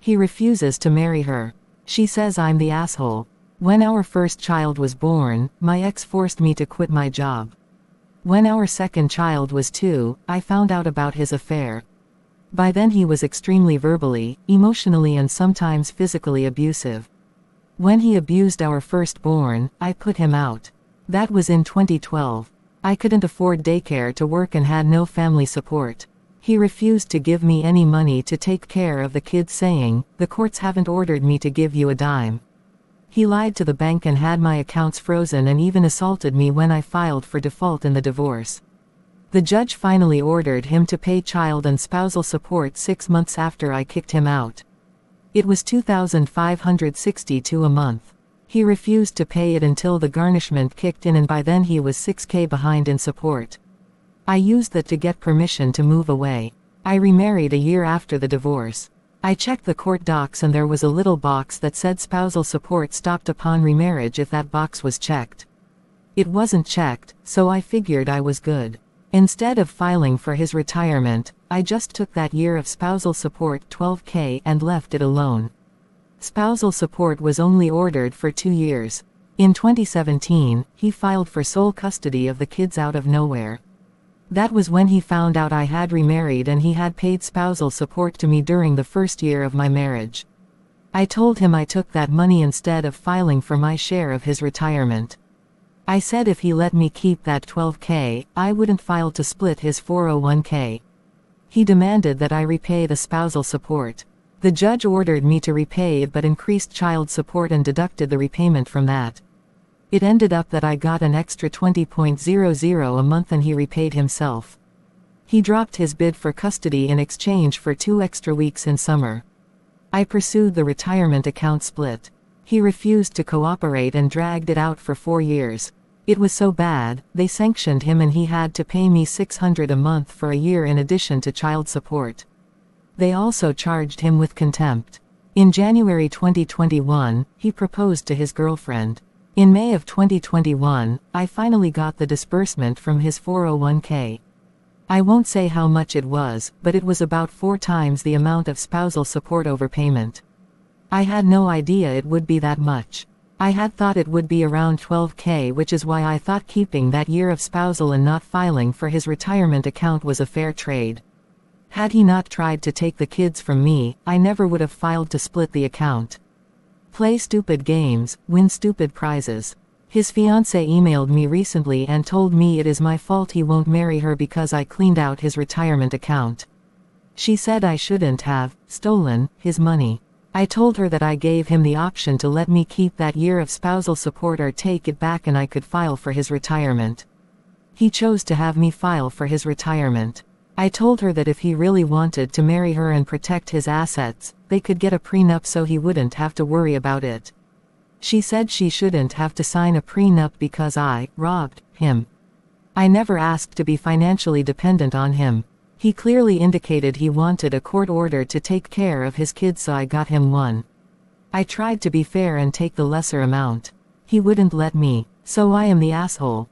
He refuses to marry her. She says I'm the asshole. When our first child was born, my ex forced me to quit my job. When our second child was 2, I found out about his affair. By then he was extremely verbally, emotionally and sometimes physically abusive. When he abused our firstborn, I put him out. That was in 2012. I couldn't afford daycare to work and had no family support. He refused to give me any money to take care of the kids, saying, "The courts haven't ordered me to give you a dime." He lied to the bank and had my accounts frozen and even assaulted me when I filed for default in the divorce. The judge finally ordered him to pay child and spousal support 6 months after I kicked him out. It was $2,562 a month. He refused to pay it until the garnishment kicked in, and by then he was $6,000 behind in support. I used that to get permission to move away. I remarried a year after the divorce. I checked the court docs and there was a little box that said spousal support stopped upon remarriage if that box was checked. It wasn't checked, so I figured I was good. Instead of filing for his retirement, I just took that year of spousal support, $12,000, and left it alone. Spousal support was only ordered for 2 years. In 2017, he filed for sole custody of the kids out of nowhere. That was when he found out I had remarried and he had paid spousal support to me during the first year of my marriage. I told him I took that money instead of filing for my share of his retirement. I said if he let me keep that $12,000, I wouldn't file to split his 401k. He demanded that I repay the spousal support. The judge ordered me to repay it but increased child support and deducted the repayment from that. It ended up that I got an extra $20,000 a month and he repaid himself. He dropped his bid for custody in exchange for 2 extra weeks in summer. I pursued the retirement account split. He refused to cooperate and dragged it out for 4 years. It was so bad, they sanctioned him and he had to pay me $600 a month for a year in addition to child support. They also charged him with contempt. In January 2021, he proposed to his girlfriend. In May of 2021, I finally got the disbursement from his 401k. I won't say how much it was, but it was about 4 times the amount of spousal support overpayment. I had no idea it would be that much. I had thought it would be around $12,000, which is why I thought keeping that year of spousal and not filing for his retirement account was a fair trade. Had he not tried to take the kids from me, I never would have filed to split the account. Play stupid games, win stupid prizes. His fiancée emailed me recently and told me it is my fault he won't marry her because I cleaned out his retirement account. She said I shouldn't have stolen his money. I told her that I gave him the option to let me keep that year of spousal support or take it back and I could file for his retirement. He chose to have me file for his retirement. I told her that if he really wanted to marry her and protect his assets, they could get a prenup so he wouldn't have to worry about it. She said she shouldn't have to sign a prenup because I robbed him. I never asked to be financially dependent on him. He clearly indicated he wanted a court order to take care of his kids, so I got him one. I tried to be fair and take the lesser amount. He wouldn't let me. So I am the asshole.